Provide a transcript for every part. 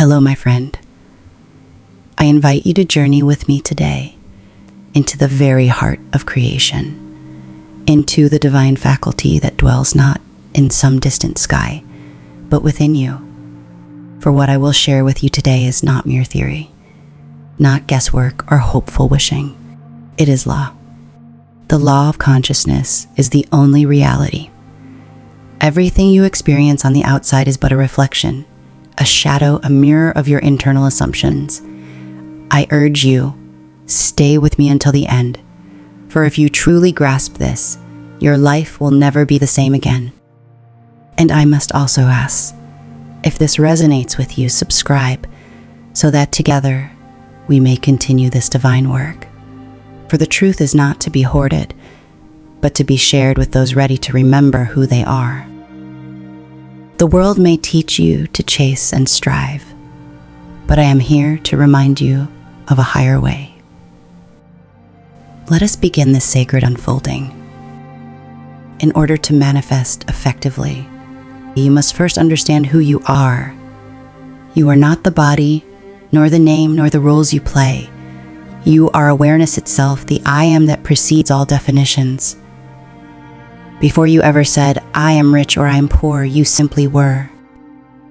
Hello, my friend. I invite you to journey with me today into the very heart of creation, into the divine faculty that dwells not in some distant sky, but within you. For what I will share with you today is not mere theory, not guesswork or hopeful wishing. It is law. The law of consciousness is the only reality. Everything you experience on the outside is but a reflection, a shadow, a mirror of your internal assumptions. I urge you, stay with me until the end, for if you truly grasp this, your life will never be the same again. And I must also ask, if this resonates with you, subscribe, so that together we may continue this divine work. For the truth is not to be hoarded, but to be shared with those ready to remember who they are. The world may teach you to chase and strive, but I am here to remind you of a higher way. Let us begin this sacred unfolding. In order to manifest effectively, you must first understand who you are. You are not the body, nor the name, nor the roles you play. You are awareness itself, the I am that precedes all definitions. Before you ever said, I am rich or I am poor, you simply were.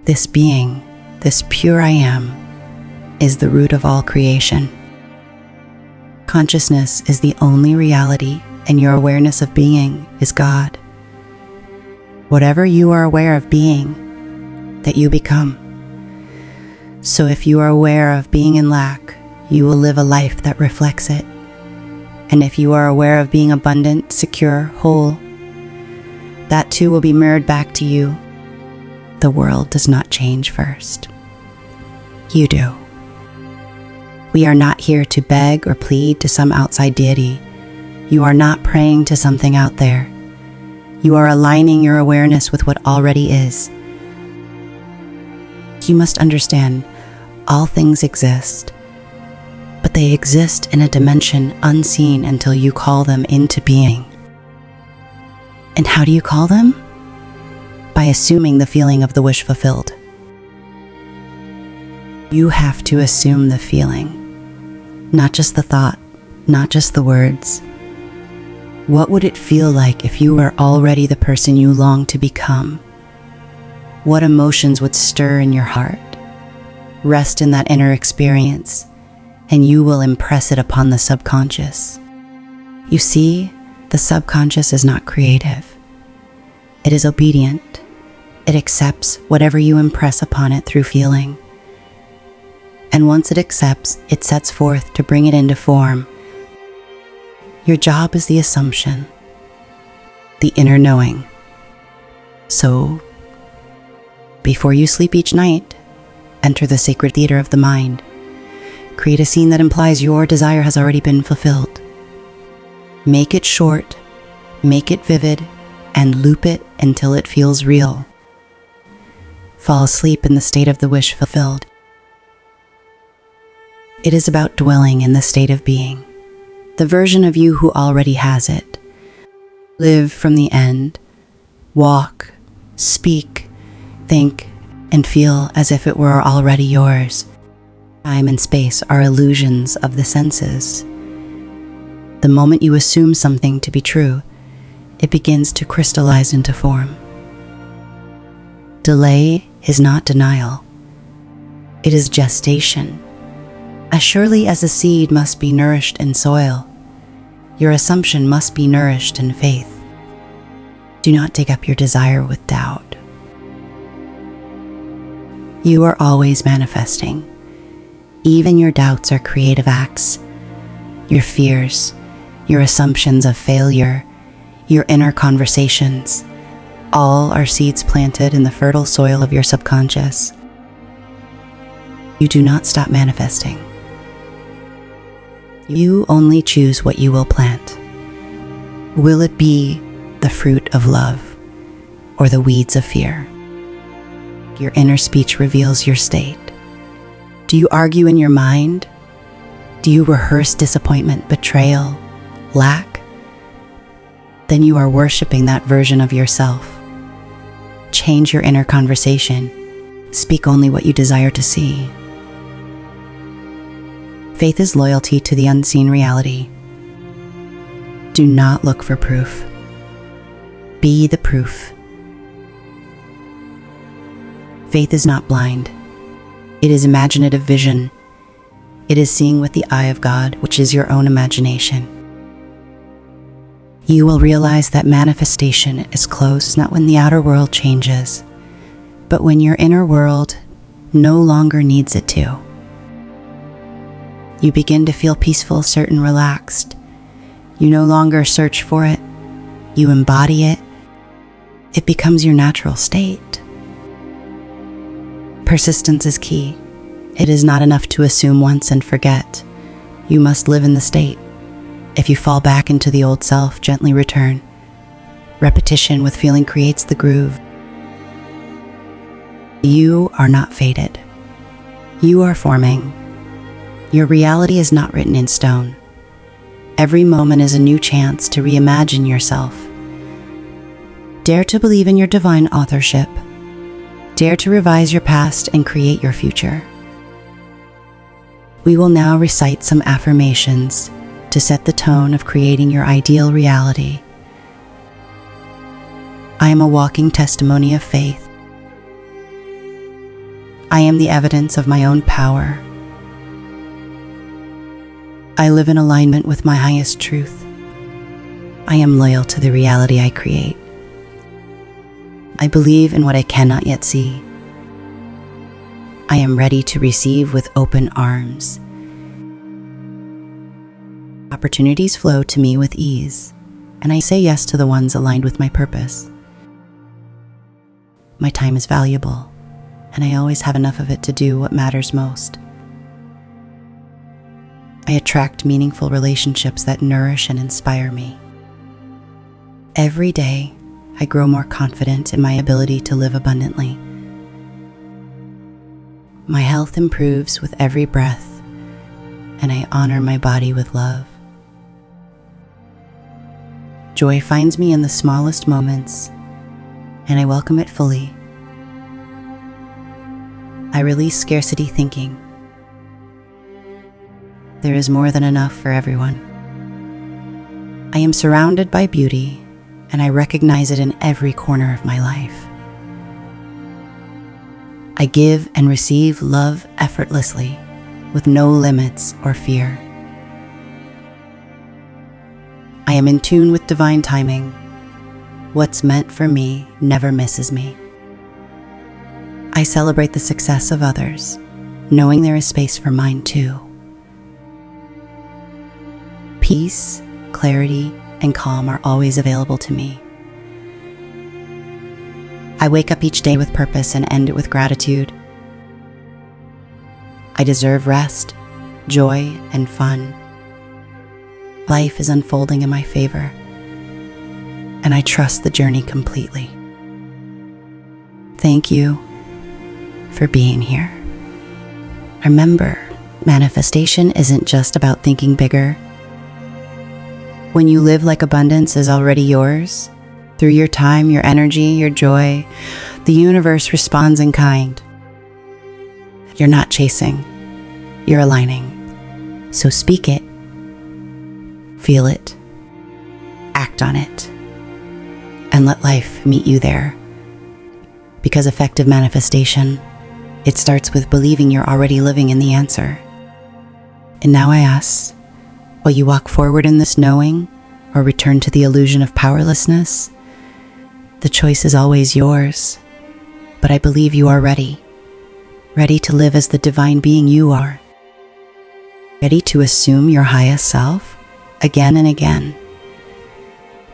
This being, this pure I am, is the root of all creation. Consciousness is the only reality, and your awareness of being is God. Whatever you are aware of being, that you become. So if you are aware of being in lack, you will live a life that reflects it. And if you are aware of being abundant, secure, whole, that too will be mirrored back to you. The world does not change first. You do. We are not here to beg or plead to some outside deity. You are not praying to something out there. You are aligning your awareness with what already is. You must understand, all things exist, but they exist in a dimension unseen until you call them into being. And how do you call them? By assuming the feeling of the wish fulfilled. You have to assume the feeling, not just the thought, not just the words. What would it feel like if you were already the person you long to become? What emotions would stir in your heart? Rest in that inner experience, and you will impress it upon the subconscious. You see, the subconscious is not creative. It is obedient. It accepts whatever you impress upon it through feeling. And once it accepts, it sets forth to bring it into form. Your job is the assumption, the inner knowing. So, before you sleep each night, enter the sacred theater of the mind. Create a scene that implies your desire has already been fulfilled. Make it short, make it vivid, and loop it until it feels real. Fall asleep in the state of the wish fulfilled. It is about dwelling in the state of being, the version of you who already has it. Live from the end. Walk, speak, think, and feel as if it were already yours. Time and space are illusions of the senses. The moment you assume something to be true, it begins to crystallize into form. Delay is not denial. It is gestation. As surely as a seed must be nourished in soil, your assumption must be nourished in faith. Do not dig up your desire with doubt. You are always manifesting. Even your doubts are creative acts. Your fears, your assumptions of failure, your inner conversations, all are seeds planted in the fertile soil of your subconscious. You do not stop manifesting. You only choose what you will plant. Will it be the fruit of love or the weeds of fear? Your inner speech reveals your state. Do you argue in your mind? Do you rehearse disappointment, betrayal, lack? Then you are worshiping that version of yourself. Change your inner conversation. Speak only what you desire to see. Faith is loyalty to the unseen reality. Do not look for proof. Be the proof. Faith is not blind. It is imaginative vision. It is seeing with the eye of God, which is your own imagination. You will realize that manifestation is close not when the outer world changes, but when your inner world no longer needs it to. You begin to feel peaceful, certain, relaxed. You no longer search for it. You embody it. It becomes your natural state. Persistence is key. It is not enough to assume once and forget. You must live in the state. If you fall back into the old self, gently return. Repetition with feeling creates the groove. You are not fated. You are forming. Your reality is not written in stone. Every moment is a new chance to reimagine yourself. Dare to believe in your divine authorship. Dare to revise your past and create your future. We will now recite some affirmations to set the tone of creating your ideal reality. I am a walking testimony of faith. I am the evidence of my own power. I live in alignment with my highest truth. I am loyal to the reality I create. I believe in what I cannot yet see. I am ready to receive with open arms. Opportunities flow to me with ease, and I say yes to the ones aligned with my purpose. My time is valuable, and I always have enough of it to do what matters most. I attract meaningful relationships that nourish and inspire me. Every day, I grow more confident in my ability to live abundantly. My health improves with every breath, and I honor my body with love. Joy finds me in the smallest moments, and I welcome it fully. I release scarcity thinking. There is more than enough for everyone. I am surrounded by beauty, and I recognize it in every corner of my life. I give and receive love effortlessly, with no limits or fear. I am in tune with divine timing. What's meant for me never misses me. I celebrate the success of others, knowing there is space for mine too. Peace, clarity, and calm are always available to me. I wake up each day with purpose and end it with gratitude. I deserve rest, joy, and fun. Life is unfolding in my favor, and I trust the journey completely. Thank you for being here. Remember, manifestation isn't just about thinking bigger. When you live like abundance is already yours, through your time, your energy, your joy, the universe responds in kind. You're not chasing, you're aligning. So speak it, feel it, act on it, and let life meet you there. Because effective manifestation, it starts with believing you're already living in the answer. And now I ask, will you walk forward in this knowing or return to the illusion of powerlessness? The choice is always yours, but I believe you are ready to live as the divine being you are, ready to assume your highest self again and again.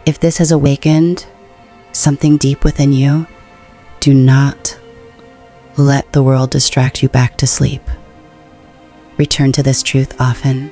If this has awakened something deep within you, do not let the world distract you back to sleep. Return to this truth often.